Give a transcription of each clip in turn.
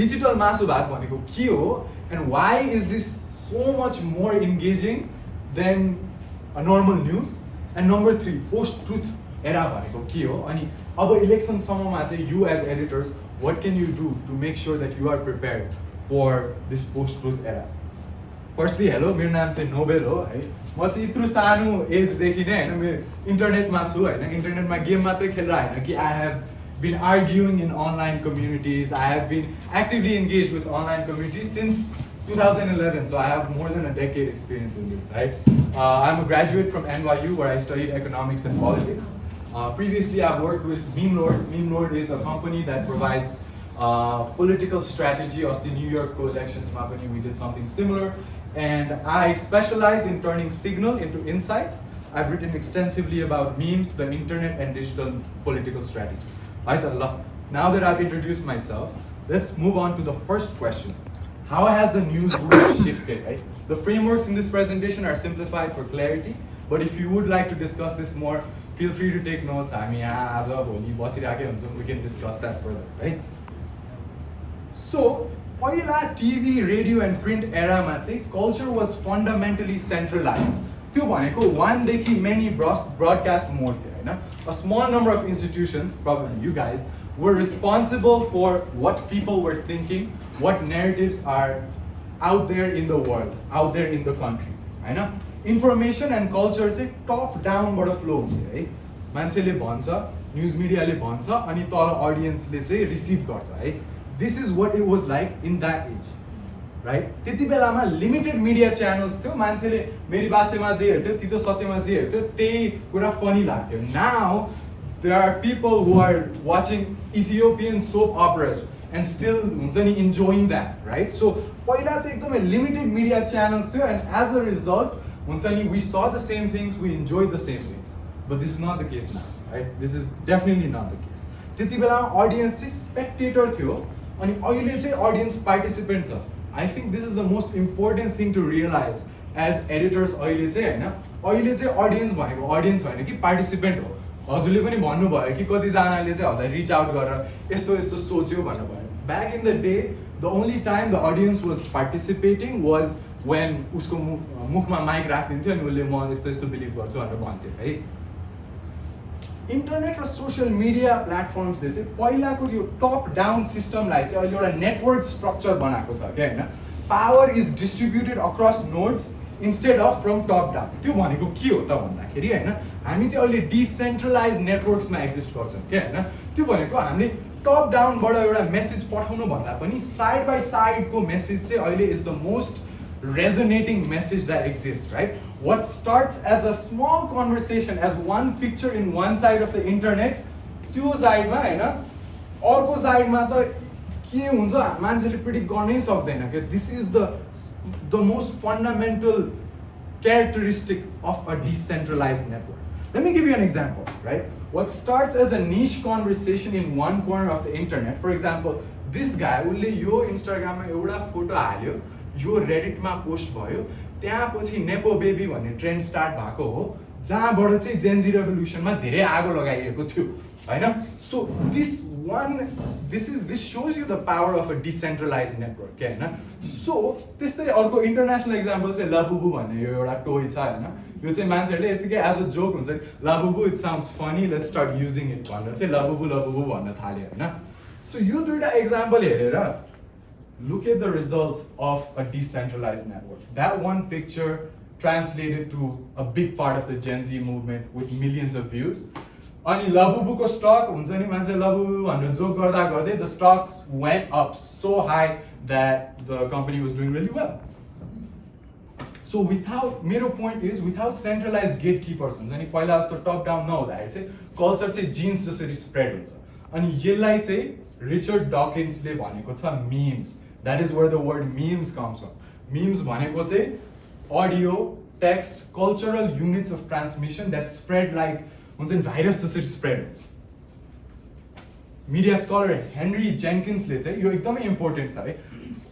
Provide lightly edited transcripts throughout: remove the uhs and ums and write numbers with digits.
Digital Masu Bhat भनेको के हो and why is this so much more engaging than a normal news? And number 3, post-truth era भनेको के हो? अनि अब इलेक्सन समयमा चाहिँ you as editors, what can you do to make sure that you are prepared for this post-truth era? Firstly, hello, मेरो नाम चाहिँ नोबेल हो है. म चाहिँ यत्रो सानो एजदेखि नै हैन म इन्टरनेटमा छु हैन. इन्टरनेटमा गेम मात्रै खेलेर हैन कि I have been arguing in online communities. I have been actively engaged with online communities since 2011, so I have more than a decade experience in this, right? I'm a graduate from NYU where I studied economics and politics. Previously, I've worked with MemeLord. MemeLord is a company that provides political strategy of the New York elections. We did something similar. And I specialize in turning signal into insights. I've written extensively about memes, the internet, and digital political strategy. Now that I've introduced myself, let's move on to the first question. How has the news rules shifted? Right? The frameworks in this presentation are simplified for clarity, but if you would like to discuss this more, feel free to take notes. We can discuss that further, right? So, पहिला TV, radio, and print era मा चाहिँ culture was fundamentally centralized. त्यो भनेको one देखि many broadcast mode थियो हैन. A small number of institutions, probably you guys, were responsible for what people were thinking, what narratives are out there in the world, out there in the country, हैन. Information and culture चाहिँ top down बाट flow हुन्थ्यो है. मान्छेले भन्छ, news media ले भन्छ अनि तल audience ले चाहिँ receive गर्छ है. This is what it was like in that age, right? त्यति बेलामा limited media channels थियो. मान्छेले मेरी भाषामा जे हेर्थ्यो, तितो सत्यमा जे हेर्थ्यो, त्यही कुरा funny लाग्थ्यो. Now there are people who are watching Ethiopian soap operas and still हुन्छ नि enjoying that, right? So पहिला चाहिँ एकदमै limited media channels थियो, and as a result हुन्छ नि we saw the same things, we enjoyed the same things. But this is not the case now, right? This is definitely not the case. त्यति बेलामा audience चाहिँ spectator थियो. अनि अहिले चाहिँ audience participant छ. I think this is the most important thing to realize as editors अहिले चाहिँ हैन. अहिले चाहिँ audience भनेको audience होइन कि participant हो. हजुरले पनि भन्नुभयो कि कति जनाले चाहिँ हजुर reach out गरेर यस्तो यस्तो सोच्यो भन्नुभयो. Back in the day, the only time the audience was participating was when उसको मुखमा mic राखिदिन्थ्यो अनि उसले म यस्तो यस्तो believe गर्छु भनेर भन्थ्यो है. इन्टरनेट र सोसियल मिडिया प्लेटफर्म्सले चाहिँ पहिलाको यो टप डाउन सिस्टमलाई चाहिँ अहिले एउटा नेटवर्क स्ट्रक्चर बनाएको छ क्या हैन. Power is distributed across nodes instead of from top down. त्यो भनेको के हो त भन्दाखेरि हैन, हामी चाहिँ अहिले डिसेन्ट्रलाइज नेटवर्क्समा एक्जिस्ट गर्छौँ क्या हैन. त्यो भनेको हामीले टप डाउनबाट एउटा मेसेज पठाउनु भन्दा पनि साइड बाई साइडको मेसेज चाहिँ अहिले is the most resonating message that exists, right? What starts as a small conversation, as one picture in one side of the internet, त्यो साइडमा हैन अर्को साइडमा त के हुन्छ मान्छेले प्रेडिक्ट गर्नै सक्दैन के. This is the most fundamental characteristic of a decentralized network. Let me give you an example, right? What starts as a niche conversation in one corner of the internet, for example, this guy उसले यो इन्स्टाग्राममा एउटा photo हाल्यो, यो रेडिटमा post भयो, त्यहाँपछि nepo baby भन्ने trend start भएको हो, जहाँबाट चाहिँ जेनजी रेभोल्युसनमा धेरै आगो लगाइएको थियो हैन. So this shows you the power of a decentralized network के हैन. सो त्यस्तै अर्को इन्टरनेसनल एक्जाम्पल चाहिँ लाबुबु भन्ने यो एउटा टोय छ हैन. यो चाहिँ मान्छेहरूले यतिकै एज अ जोक हुन्छ Labubu, it sounds funny, let's start using it भनेर चाहिँ लाबुबु भन्न थाल्यो हैन. सो यो दुईटा एक्जाम्पल हेरेर look at the results of a decentralized network. That one picture translated to a big part of the Gen Z movement with millions of views. अनि लाबुबुको stock हुन्छ नि मान्छे लाबुबु भनेर जोक गर्दा गर्दै the stocks went up so high that the company was doing really well. So मेरो point is without centralized gatekeepers हुन्छ नि पहिला जस्तो टप डाउन नहुँदाखेरि चाहिँ कल्चर चाहिँ जिन्स जसरी स्प्रेड हुन्छ. अनि यसलाई चाहिँ रिचर्ड डकिन्सले भनेको छ memes. That is where the word memes comes from. Memes भनेको चाहिँ audio, text, cultural units of transmission that spread like हुन्छ नि भाइरस जसरी स्प्रेड हुन्छ. मिडिया स्कलर हेनरी जेन्किन्सले चाहिँ यो एकदमै इम्पोर्टेन्ट छ है.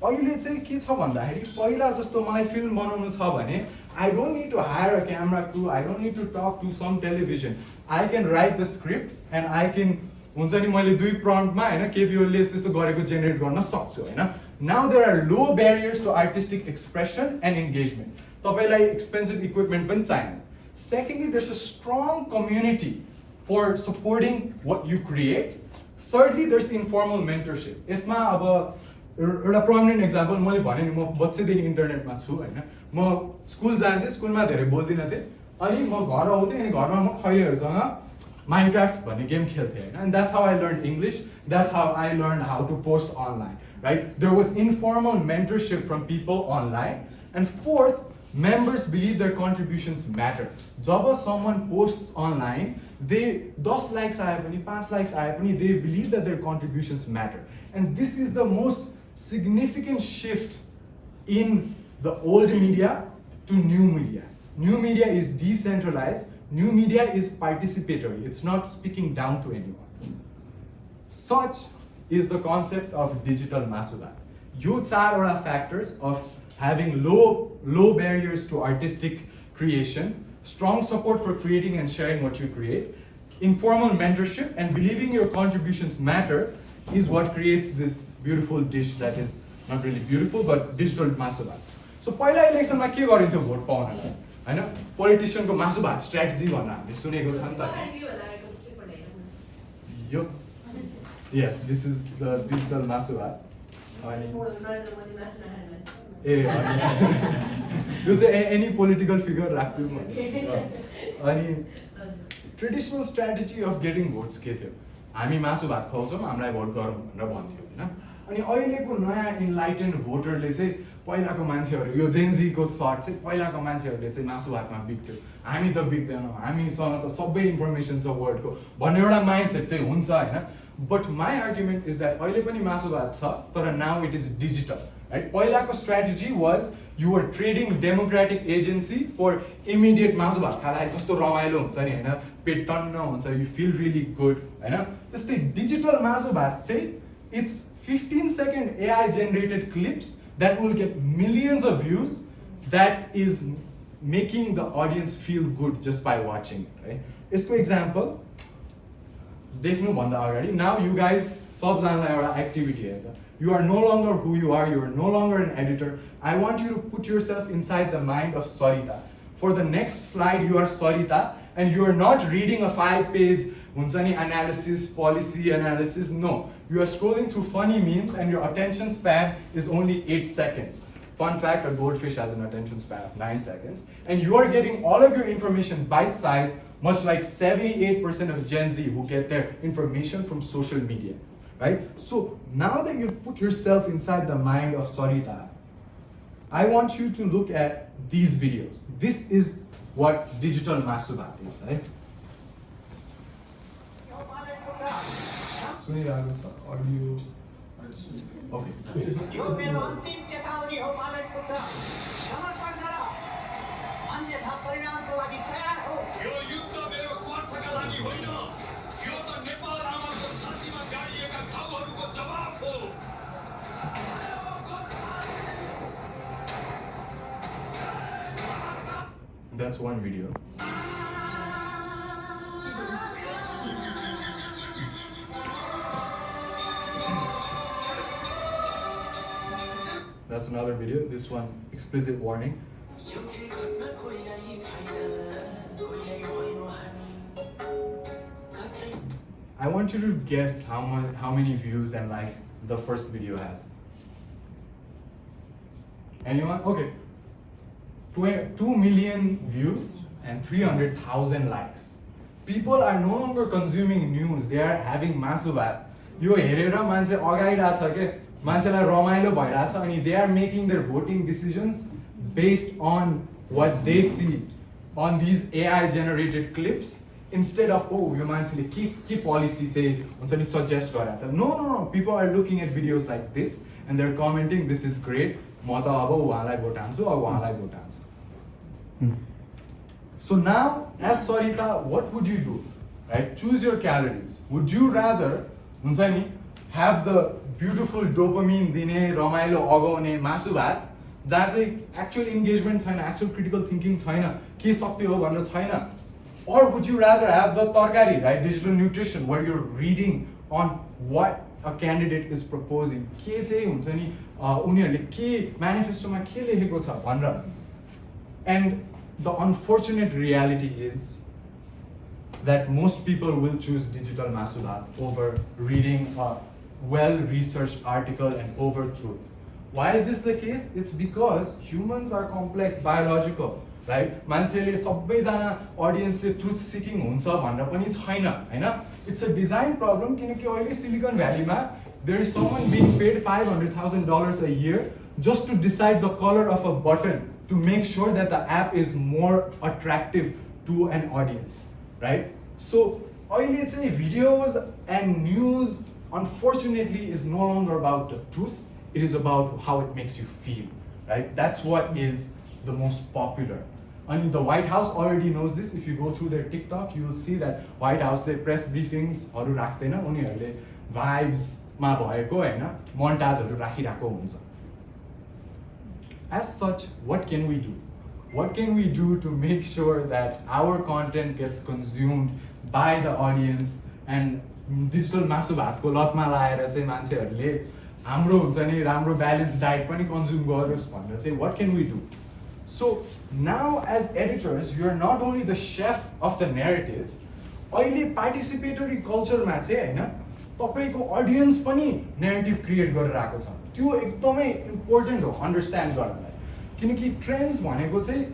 अहिले चाहिँ के छ भन्दाखेरि पहिला जस्तो मलाई फिल्म बनाउनु छ भने I don't need to hire a camera crew, I don't need to talk to some television. I can write the script and I can हुन्छ नि मैले 2 प्रम्प्टमा हैन केपीओले त्यस्तो गरेको जेनेरेट गर्न सक्छु हैन now there are low barriers to artistic expression and engagement तपाईलाई एक्सपेन्सिभ इक्विपमेन्ट पनि चाहिदैन secondly there is a strong community for supporting what you create thirdly there's informal mentorship यसमा अब एउटा प्रोमिनेन्ट एक्जाम्पल मैले भने नि म बच्चैदेखि इन्टरनेटमा छु हैन म स्कुल जान्थेँ स्कुलमा धेरै बोल्दिनँ थिएँ अनि म घर आउँथेँ अनि घरमा म खैरेहरूसँग माइनक्राफ्ट भन्ने गेम खेल्थेँ हैन and that's how I learned English that's how I learned how to post online right there was informal mentorship from people online and fourth members believe their contributions matter job someone posts online they 10 likes आए पनि 5 likes आए पनि they believe that their contributions matter and this is the most significant shift in the old media to new media. New media is decentralized, new media is participatory, it's not speaking down to anyone. Such is the concept of digital masu. You चारवटा factors of having low barriers to artistic creation, strong support for creating and sharing what you create, informal mentorship and believing your contributions matter is what creates this beautiful dish that is not really beautiful but digital masu bhat. So पहिला इलेक्सनमा के गरिन्थ्यो vote पाउनलाई हैन पोलिटिशियनको मासु भात strategy भनेर हामीले सुनेको छ नि त यो yes this is the digital masu bhat अनि ए यो चाहिँ एनी पोलिटिकल फिगर राख्छु म अनि traditional strategy of getting votes के थियो हामी मासु भात खुवाउँछौँ हामीलाई भोट गरौँ भनेर भन्थ्यो हैन अनि अहिलेको नयाँ इन्लाइटेन्ड भोटरले चाहिँ पहिलाको मान्छेहरू यो जेन्जीको थट चाहिँ पहिलाको मान्छेहरूले चाहिँ मासु भातमा बिक्थ्यो हामी त बिक्दैनौँ हामीसँग त सबै इन्फर्मेसन छ वर्ल्डको भन्ने एउटा माइन्डसेट चाहिँ हुन्छ हैन but my argument is that अहिले पनि मासु भात छ तर now it is digital right पहिलाको strategy was you are trading democratic agency for immediate मासु भात खाँदाखेरि कस्तो रमाइलो हुन्छ नि हैन पेट टन्न हुन्छ यु फिल रियली गुड हैन त्यस्तै डिजिटल मासु भात चाहिँ it's 15 second AI generated clips that will get millions of views that is making the audience feel good just by watching it right यसको example देख्नु भन्दा अगाडि now you guys सबजनालाई एउटा एक्टिभिटी हेर्दा you are no longer who you are no longer an editor I want you to put yourself inside the mind of Sarita for the next slide you are Sarita and you are not reading a 5-page हुन्छ नि analysis policy analysis no you are scrolling through funny memes and your attention span is only 8 seconds fun fact a goldfish has an attention span of 9 seconds and you are getting all of your information bite sized much like 78% of Gen Z who get their information from social media right so now that you've put yourself inside the mind of Sarita I want you to look at these videos this is what digital masu bhat is right सुनिरहेको छ audio okay यो मेरो अन्तिम चेतावनी हो पालक पुत्र समर्पण गर अन्यथा परिणामको लागि तयार हो यो युद्ध मेरो स्वार्थका लागि होइन यो त नेपाल आमाको छातीमा गाडिएका घाउहरूको जवाफ हो That's one video. That's another video. This one, explicit warning. I want you to guess how many views and likes the first video has. Anyone? Okay. 2 million views and 300,000 likes. People are no longer consuming news. They are having masu bhat. यो हेरेर मान्छे अगाइरहेछ के मान्छेलाई रमाइलो भइरहेछ अनि they are making their voting decisions based on what they see on these AI generated clips instead of oh यो मान्छेले के policy चाहिँ हुन्छ नि suggest गरिरहेछ no people are looking at videos like this and they're commenting this is great म त अब उहाँलाई भोट हाल्छु अब उहाँलाई भोट हाल्छु So now as Sarita what would you do right choose your calories would you rather हुन्छ नि have the beautiful dopamine दिने रमाइलो अगाउने मासु भात जहाँ चाहिँ actual engagement छैन actual critical thinking छैन के सत्य हो भनेर छैन Or would you rather have the tarkari, right? Digital nutrition, where you're reading on what a candidate is proposing. के चाहिँ हुन्छ नि उनीहरूले के म्यानिफेस्टोमा के लेखेको छ भनेर. And the unfortunate reality is that most people will choose Digital Masu over reading a well-researched article and over truth. Why is this the case? It's because humans are complex, biological, right? मान्छेले सबैजना audience-ले truth seeking हुन्छ भनेर पनि छैन, हैन? It's a design problem किनकि अहिले Silicon Valley-मा there is someone being paid $500,000 a year just to decide the color of a button to make sure that the app is more attractive to an audience, right? So, अहिले चाहिँ videos and news unfortunately is no longer about the truth, it is about how it makes you feel, right? That's what is the most popular. And the White House already knows this. If you go through their TikTok, you will see that White House they press briefings हरू राख्दैन, उनीहरूले vibes मा भएको हैन montageहरू राखिराखेको हुन्छ. As such, what can we do? What can we do to make sure that our content gets consumed by the audience and digital masu bhatko लतमा लाएर चाहिँ मान्छेहरूले हाम्रो हुन्छ नि राम्रो balanced diet पनि consume गरोस् भनेर चाहिँ what can we do? So now as editors, you are not only the chef of the narrative, अहिले participatory culture मा चाहिँ हैन तपाईको audience पनि narrative create गरेर आएको छ. त्यो एकदमै important हो understand गर्नलाई. किनकि trends भनेको चाहिँ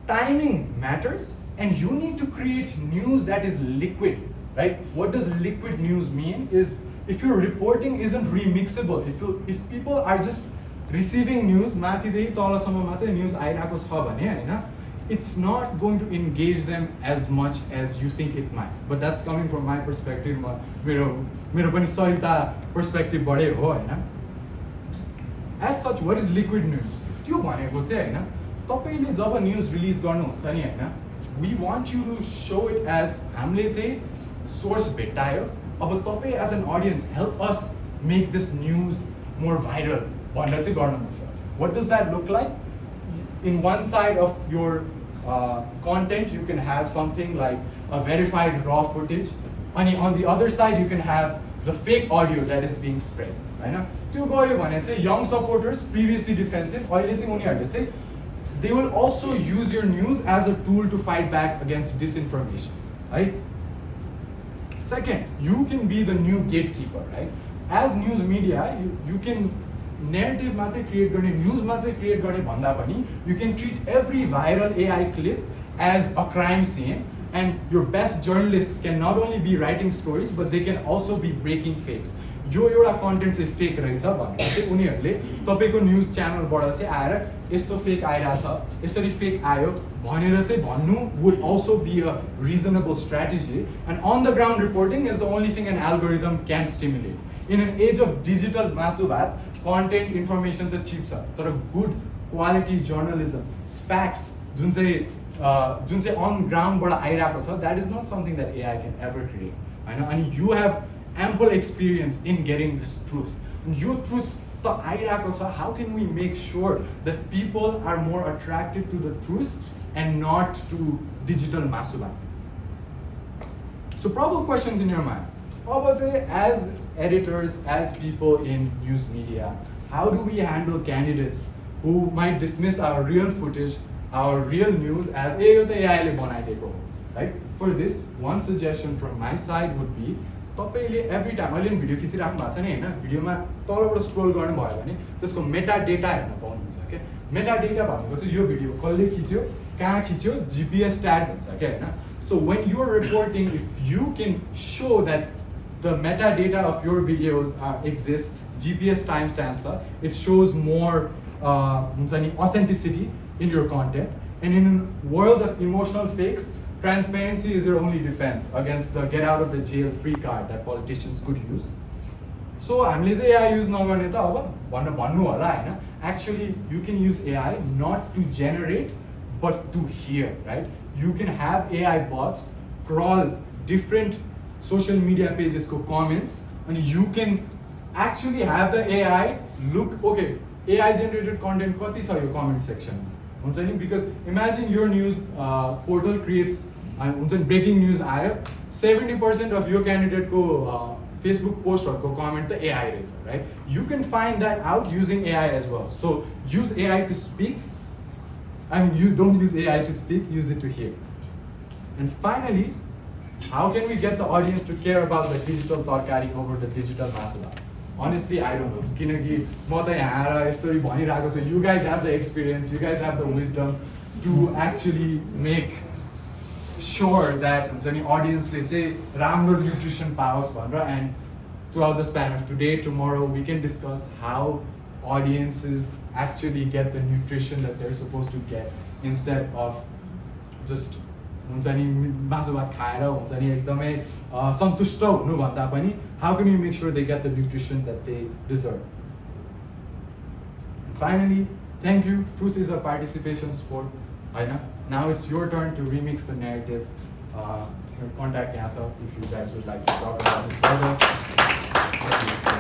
timing matters and you need to create news that is liquid, right? What does liquid news mean is if your reporting isn't remixable, if people are just receiving news माथि चाहिँ तलसम्म मात्रै news आइराको छ भने हैन, it's not going to engage them as much as you think it might. But that's coming from my perspective. मेरो पनि Sarita perspective बढे हो हैन. As such, what is liquid news? त्यो भनेको चाहिँ हैन तपाईले जब न्यूज रिलिज गर्नुहुन्छ नि हैन, we want you to show it as हामीले चाहिँ सोर्स भेटायो, अब तपाई as an audience help us make this news more viral भनेर चाहिँ गर्नुहुन्छ. What does that look like? In one side of your content, you can have something like a verified raw footage, and on the other side, you can have the fake audio that is being spread. Right? त्यो गर्यो भने चाहिँ young supporters, previously defensive, अहिले चाहिँ उनीहरूले चाहिँ they will also use your news as a tool to fight back against disinformation. Right? Second, you can be the new gatekeeper. Right? As news media, you can narrative मात्रै create गर्ने, news मात्रै create गर्ने भन्दा पनि you can treat every viral AI clip as a crime scene, and your best journalists can not only be writing stories but they can also be breaking fakes. यो एउटा content चाहिँ fake रहेछ भनेर चाहिँ उनीहरूले तपाईको न्यूज च्यानलबाट चाहिँ आएर यस्तो फेक आइराछ, यसरी फेक आयो भनेर चाहिँ भन्नु would also be a reasonable strategy, and on the ground reporting is the only thing an algorithm can stimulate. In an age of digital masu bhat, content information त cheap छ, तर good quality journalism, facts जुन चाहिँ on ground बाट आइराको छ, that is not something that AI can ever create. हैन, अनि you have ample experience in getting this truth. यो truth त आइराको छ, how can we make sure that people are more attracted to the truth and not to digital masu bhat? So probable questions in your mind. अब चाहिँ as editors, as people in news media, how do we handle candidates who might dismiss our real footage, our real news as यो त AI ले बनाइदिएको हो, right? For this, one suggestion from my side would be तपाईले every time अहिले video खिचिराख्नु भएको छ नि हैन, भिडियोमा तलबाट स्क्रोल गर्नु भयो भने त्यसको मेटा डेटा हेर्न पाउनुहुन्छ के. मेटा डेटा भनेको चाहिँ यो भिडियो कसले खिच्यो, कहाँ खिच्यो, GPS ट्याग हुन्छ के हैन. So when you are reporting, if you can show that the metadata of your videos exist, GPS timestamps, it shows more authenticity in your content. And in a world of emotional fakes, transparency is your only defense against the get out of the jail free card that politicians could use. So हामीले चाहिँ AI use नगर्ने त अब भनेर भन्नु होला हैन. Actually, you can use AI not to generate but to hear, right? You can have AI bots crawl different social media pages ko comments, and you can actually have the AI look, okay, AI generated content kati cha yo comment section huncha ni, because imagine your news portal creates हुन्छ नि breaking news आयो 70% of यो क्यान्डिडेटको Facebook पोस्टहरूको comment त AI रहेछ right you can find that out using AI as well so use AI to speak I mean, you don't use AI to speak, use it to hear. And finally, how can we get the audience to care about the digital tarkari over the digital masu? Honestly, I don't know. Kinaki, म त यहाँ आएर यसरी भनिरहेको छु. You guys have the experience, you guys have the wisdom to actually make sure that हुन्छ नि audience-ले चाहिँ राम्रो nutrition पाओस् भनेर and throughout the span of today, tomorrow, we can discuss how audiences actually get the nutrition that they're supposed to get instead of just हुन्छ नि मासु भात खाएर हुन्छ नि एकदमै सन्तुष्ट हुनु भन्दा पनि how can you make sure they get the nutrition that they deserve. Finally, thank you. Truth is a participation sport. होइन now it's your turn to remix the narrative. Contact यहाँ छ if you guys would like to talk about this further.